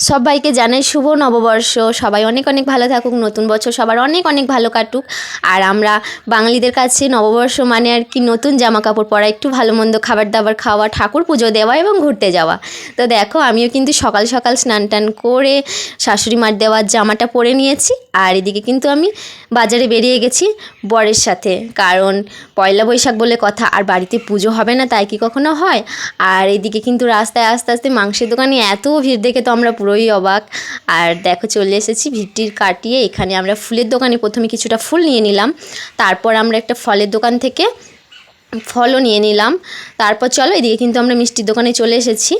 সবাইকে জানাই শুভ নববর্ষ। সবাই অনেক অনেক ভালো থাকুক, নতুন বছর সবার অনেক অনেক ভালো কাটুক। আর আমরা বাঙালিদের কাছে নববর্ষ মানে আর কি নতুন জামা কাপড় পরা, একটু ভালো মন্দ খাবার দাবার খাওয়া, ঠাকুর পুজো দেওয়া এবং ঘুরতে যাওয়া। তো দেখো আমিও কিন্তু সকাল সকাল স্নান টান করে শাশুড়ি মার দেওয়ার জামাটা পরে নিয়েছি। আর এদিকে কিন্তু আমি বাজারে বেরিয়ে গেছি বরের সাথে, কারণ পয়লা বৈশাখ বলে কথা, আর বাড়িতে পুজো হবে না তাই কি কখনো হয়। আর এদিকে কিন্তু রাস্তায় আস্তে আস্তে মাংসের দোকানে এত ভিড় দেখে তো আমরা পুরোই অবাক। আর দেখো চলে এসেছি ভিড়টির কাটিয়ে। এখানে আমরা ফুলের দোকানে প্রথমে কিছুটা ফুল নিয়ে নিলাম, তারপর আমরা একটা ফলের দোকান থেকে ফলও নিয়ে নিলাম। তারপর চলো এদিকে কিন্তু আমরা মিষ্টির দোকানে চলে এসেছি,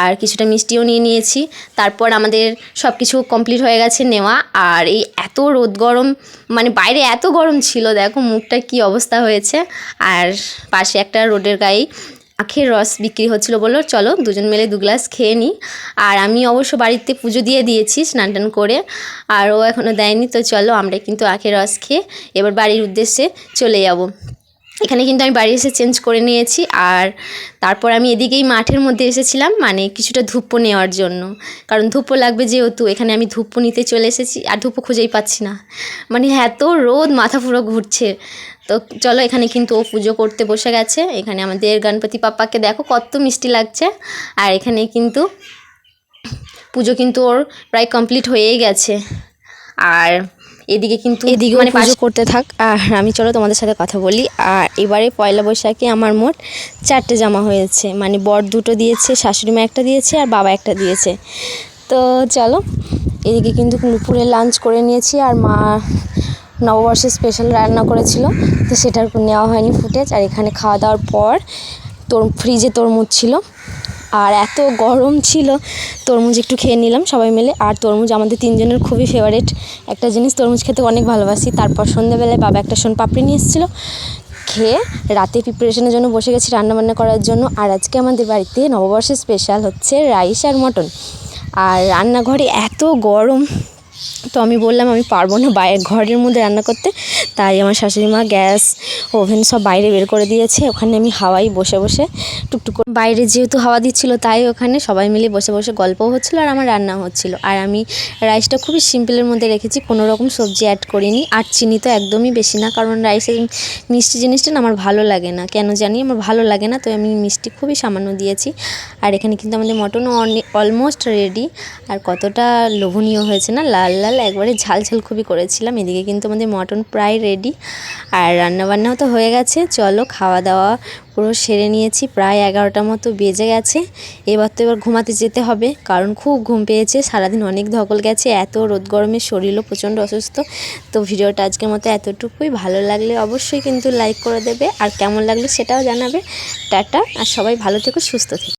আর কিছুটা মিষ্টিও নিয়ে নিয়েছি। তারপর আমাদের সব কিছু কমপ্লিট হয়ে গেছে নেওয়া। আর এই এত রোদ গরম, মানে বাইরে এত গরম ছিল, দেখো মুখটা কি অবস্থা হয়েছে। আর পাশে একটা রোডের গায়ে আখের রস বিক্রি হচ্ছিলো, বললো চলো দুজন মিলে 2 গ্লাস খেয়ে নিই। আর আমি অবশ্য বাড়িতে পুজো দিয়ে দিয়েছি স্নান টান করে, আর ও এখনও দেয়নি। তো চলো আমরা কিন্তু আখের রস খেয়ে এবার বাড়ির উদ্দেশ্যে চলে যাব। এখানে কিন্তু আমি বাড়ি এসে চেঞ্জ করে নিয়েছি। আর তারপর আমি এদিকেই মাঠের মধ্যে এসেছিলাম, মানে কিছুটা ধূপও নেওয়ার জন্য, কারণ ধূপও লাগবে যেহেতু। এখানে আমি ধূপও নিতে চলে এসেছি, আর ধূপও খুঁজেই পাচ্ছি না, মানে এত রোদ মাথা পুরো ঘুরছে। তো চলো এখানে কিন্তু ও পুজো করতে বসে গেছে। এখানে আমাদের গণপতি পাপ্পাকে দেখো কত মিষ্টি লাগছে। আর এখানে কিন্তু পুজো কিন্তু ওর প্রায় কমপ্লিট হয়েই গেছে। আর এদিকে কিন্তু মানে পুজো করতে থাক, আর আমি চলো তোমাদের সাথে কথা বলি। আর এবারে পয়লা বৈশাখে আমার মোট 4টে জামা হয়েছে, মানে বর 2টো দিয়েছে, শাশুড়ি মা একটা দিয়েছে, আর বাবা একটা দিয়েছে। তো চলো এদিকে কিন্তু দুপুরে লাঞ্চ করে নিয়েছি, আর মা নববর্ষের স্পেশাল রান্না করেছিল, তো সেটার নেওয়া হয়নি ফুটেজ। আর এখানে খাওয়া দাওয়ার পর ফ্রিজে তরমুজ ছিল, আর এত গরম ছিল, তরমুজ একটু খেয়ে নিলাম সবাই মিলে। আর তরমুজ আমাদের 3 জনের খুবই ফেভারিট একটা জিনিস, তরমুজ খেতে অনেক ভালোবাসি। তারপর সন্ধ্যাবেলায় বাবা একটা পাপড়ি নিয়ে এসেছিলো, খেয়ে রাতে প্রিপারেশনের জন্য বসে গেছি রান্নাবান্না করার জন্য। আর আজকে আমাদের বাড়িতে নববর্ষের স্পেশাল হচ্ছে রাইস আর মটন। আর রান্নাঘরে এত গরম, তো আমি বললাম আমি পারবো না ঘরের মধ্যে রান্না করতে, তাই আমার শাশুড়ি মা গ্যাস ওভেন সব বাইরে বের করে দিয়েছে। ওখানে আমি হাওয়ায় বসে বসে টুকটুক করে, বাইরে যেহেতু হাওয়া দিচ্ছিল তাই ওখানে সবাই মিলে বসে বসে গল্পও হচ্ছিলো আর আমার রান্নাও হচ্ছিলো। আর আমি রাইসটা খুবই সিম্পলের মধ্যে রেখেছি, কোনো রকম সবজি অ্যাড করিনি। আর চিনি তো একদমই বেশি না, কারণ রাইসের মিষ্টি জিনিসটা না আমার ভালো লাগে না, কেন জানি আমার ভালো লাগে না, তো আমি মিষ্টি খুবই সামান্য দিয়েছি। আর এখানে কিন্তু আমাদের মটনও অলমোস্ট রেডি। আর কতটা লোভনীয় হয়েছে না, লাল লাল একবারে ঝাল ঝাল খুবই করেছিলাম। এদিকে কিন্তু আমাদের মটন প্রায় রেডি, আর রান্নাবান্নাও তো হয়ে গেছে। চলো খাওয়া দাওয়া পুরো সেরে নিয়েছি, প্রায় 11টার মতো বেজে গেছে। এবার ঘুমাতে যেতে হবে, কারণ খুব ঘুম পেয়েছে, সারাদিন অনেক ধকল গেছে, এত রোদ গরমে শরীরও প্রচণ্ড অসুস্থ। তো ভিডিওটা আজকের মতো এতটুকুই, ভালো লাগলে অবশ্যই কিন্তু লাইক করে দেবে, আর কেমন লাগলো সেটাও জানাবে। টাটা, আর সবাই ভালো থেকো, সুস্থ থেকো।